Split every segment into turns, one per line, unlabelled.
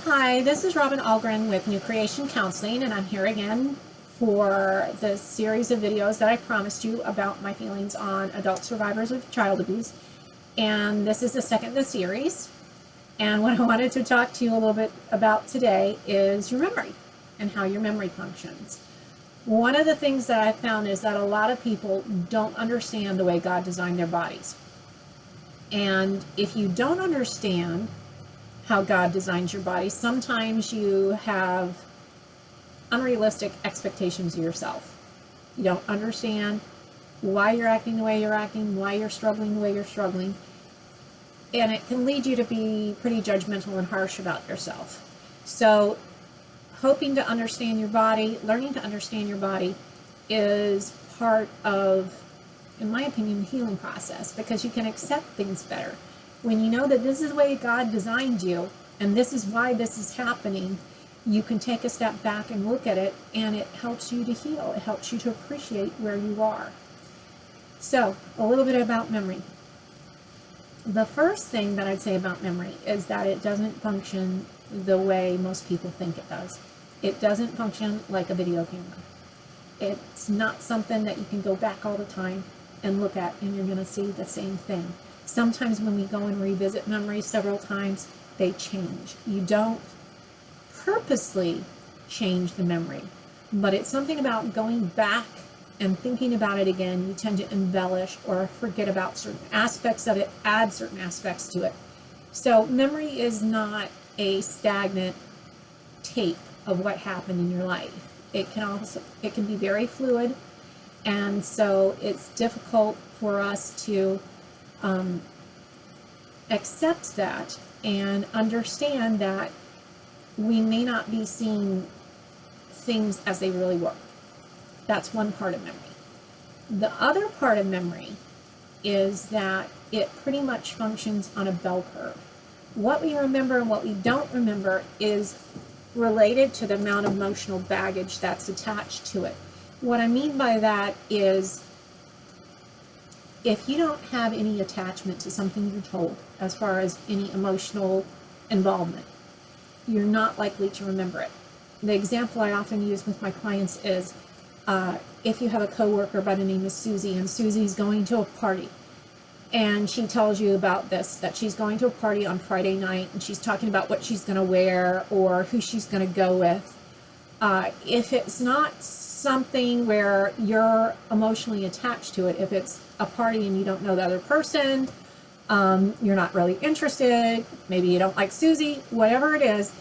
Hi, this is Robin Algren with New Creation Counseling, and I'm here again for the series of videos that I promised you about my feelings on adult survivors of child abuse. And this is the second in the series. And what I wanted to talk to you a little bit about today is your memory and how your memory functions. One of the things that I found is that a lot of people don't understand the way God designed their bodies. And if you don't understand how God designs your body, sometimes you have unrealistic expectations of yourself. You don't understand why you're acting the way you're acting, why you're struggling the way you're struggling, and it can lead you to be pretty judgmental and harsh about yourself. So hoping to understand your body, learning to understand your body is part of, in my opinion, the healing process, because you can accept things better. When you know that this is the way God designed you and this is why this is happening, you can take a step back and look at it, and it helps you to heal. It helps you to appreciate where you are. So, a little bit about memory. The first thing that I'd say about memory is that it doesn't function the way most people think it does. It doesn't function like a video camera. It's not something that you can go back all the time and look at and you're going to see the same thing. Sometimes when we go and revisit memories several times, they change. You don't purposely change the memory, but it's something about going back and thinking about it again. You tend to embellish or forget about certain aspects of it, add certain aspects to it. So memory is not a stagnant tape of what happened in your life. It can be very fluid, and so it's difficult for us to accept that and understand that we may not be seeing things as they really were. That's one part of memory. The other part of memory is that it pretty much functions on a bell curve. What we remember and what we don't remember is related to the amount of emotional baggage that's attached to it. What I mean by that is, if you don't have any attachment to something you're told, as far as any emotional involvement, you're not likely to remember it. The example I often use with my clients is, if you have a coworker by the name of Susie, and Susie's going to a party, and she tells you about this, that she's going to a party on Friday night, and she's talking about what she's going to wear or who she's going to go with. If it's not something where you're emotionally attached to it, if it's a party and you don't know the other person, you're not really interested, maybe you don't like Susie, whatever it is,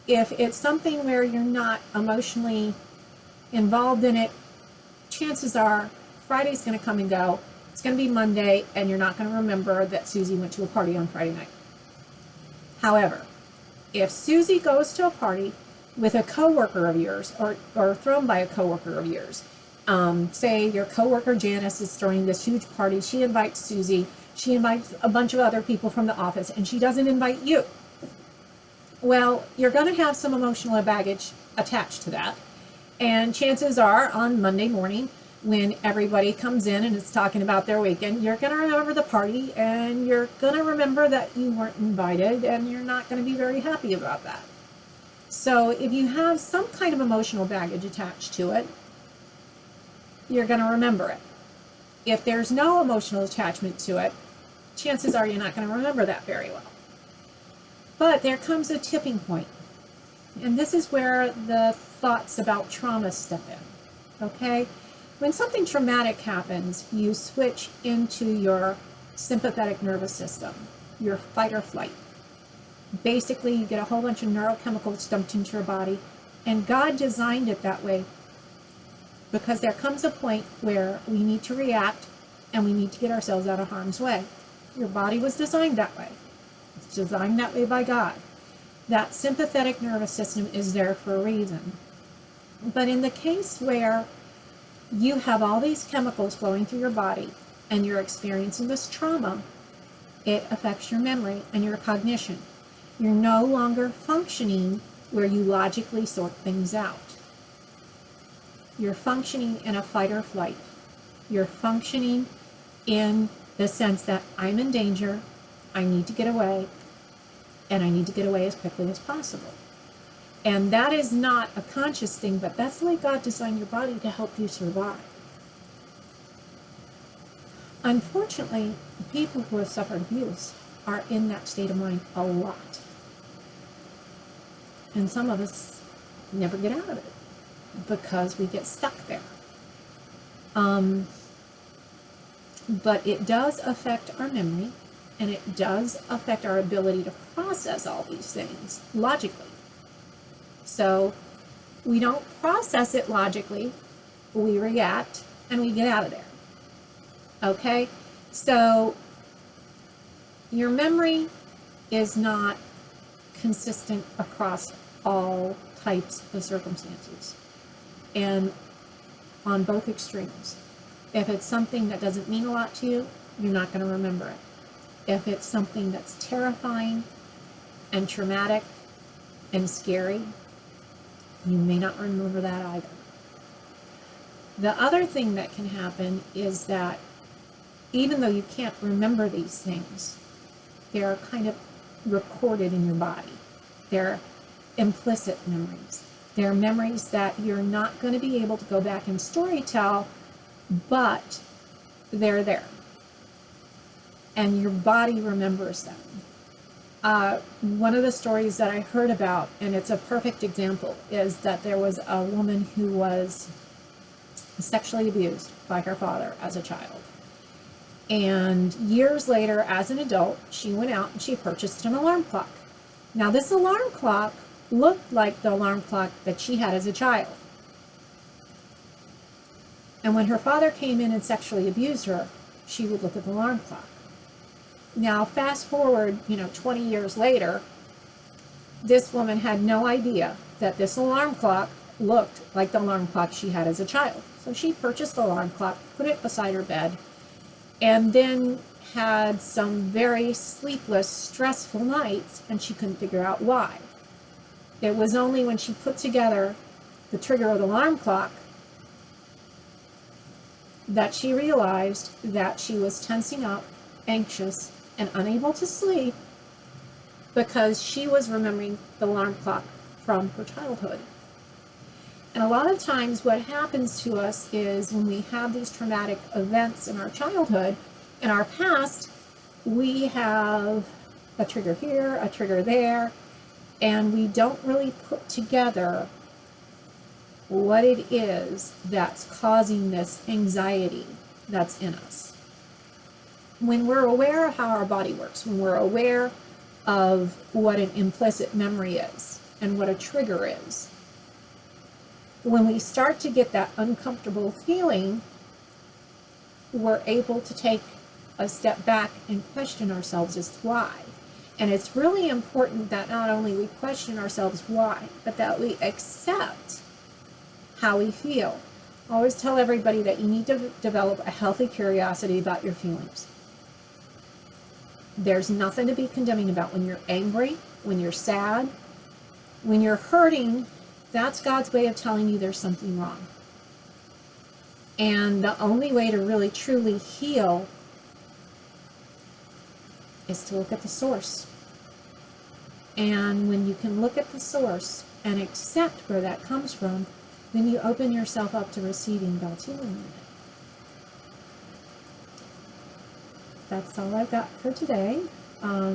if it's something where you're not emotionally involved in it, chances are Friday's going to come and go. It's going to be Monday, and you're not going to remember that Susie went to a party on Friday night. However, if Susie goes to a party with a coworker of yours, or thrown by a coworker of yours, say your coworker Janice is throwing this huge party, she invites Susie, she invites a bunch of other people from the office, and she doesn't invite you. Well, you're going to have some emotional baggage attached to that, and chances are on Monday morning, when everybody comes in and is talking about their weekend, you're going to remember the party, and you're going to remember that you weren't invited, and you're not going to be very happy about that. So if you have some kind of emotional baggage attached to it, you're going to remember it. If there's no emotional attachment to it, chances are you're not going to remember that very well. But there comes a tipping point, and this is where the thoughts about trauma step in, okay? When something traumatic happens, you switch into your sympathetic nervous system, your fight or flight. Basically, you get a whole bunch of neurochemicals dumped into your body, and God designed it that way because there comes a point where we need to react and we need to get ourselves out of harm's way. Your body was designed that way. It's designed that way by God. That sympathetic nervous system is there for a reason. But in the case where you have all these chemicals flowing through your body and you're experiencing this trauma, it affects your memory and your cognition. You're no longer functioning where you logically sort things out. You're functioning in a fight or flight. You're functioning in the sense that I'm in danger, I need to get away, and I need to get away as quickly as possible. And that is not a conscious thing, but that's the way God designed your body to help you survive. Unfortunately, people who have suffered abuse are in that state of mind a lot. And some of us never get out of it because we get stuck there. But it does affect our memory, and it does affect our ability to process all these things logically. So we don't process it logically, we react, and we get out of there. Okay? So your memory is not consistent across all types of circumstances and on both extremes. If it's something that doesn't mean a lot to you, you're not going to remember it. If it's something that's terrifying and traumatic and scary, you may not remember that either. The other thing that can happen is that even though you can't remember these things, they're kind of recorded in your body. They're implicit memories. They're memories that you're not going to be able to go back and storytell, but they're there. And your body remembers them. One of the stories that I heard about, and it's a perfect example, is that there was a woman who was sexually abused by her father as a child. And years later, as an adult, she went out and she purchased an alarm clock. Now, this alarm clock looked like the alarm clock that she had as a child. And when her father came in and sexually abused her, she would look at the alarm clock. Now, fast forward, 20 years later, this woman had no idea that this alarm clock looked like the alarm clock she had as a child. So she purchased the alarm clock, put it beside her bed, and then had some very sleepless, stressful nights, and she couldn't figure out why. It was only when she put together the trigger of the alarm clock that she realized that she was tensing up, anxious, and unable to sleep because she was remembering the alarm clock from her childhood. And a lot of times what happens to us is when we have these traumatic events in our childhood, in our past, we have a trigger here, a trigger there, and we don't really put together what it is that's causing this anxiety that's in us. When we're aware of how our body works, when we're aware of what an implicit memory is and what a trigger is, when we start to get that uncomfortable feeling, we're able to take a step back and question ourselves as to why. And it's really important that not only we question ourselves why, but that we accept how we feel. I always tell everybody that you need to develop a healthy curiosity about your feelings. There's nothing to be condemning about when you're angry, when you're sad, when you're hurting. That's God's way of telling you there's something wrong. And the only way to really truly heal is to look at the source. And when you can look at the source and accept where that comes from, then you open yourself up to receiving God's healing in it. That's all I've got for today. I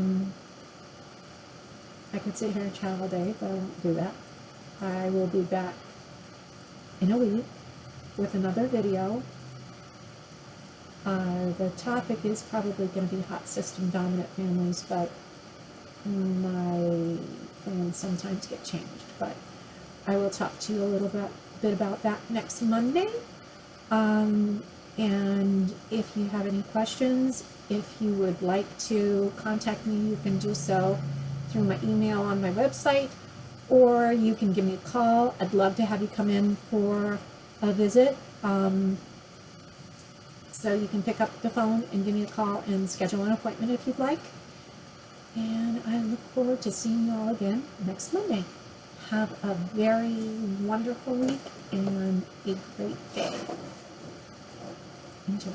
could sit here and chat all day, but I won't do that. I will be back in a week with another video. The topic is probably going to be hot system dominant families, but my plans sometimes get changed. But I will talk to you a little bit about that next Monday. And if you have any questions, if you would like to contact me, you can do so through my email on my website, or you can give me a call. I'd love to have you come in for a visit. So you can pick up the phone and give me a call and schedule an appointment if you'd like. And I look forward to seeing you all again next Monday. Have a very wonderful week and a great day. Enjoy.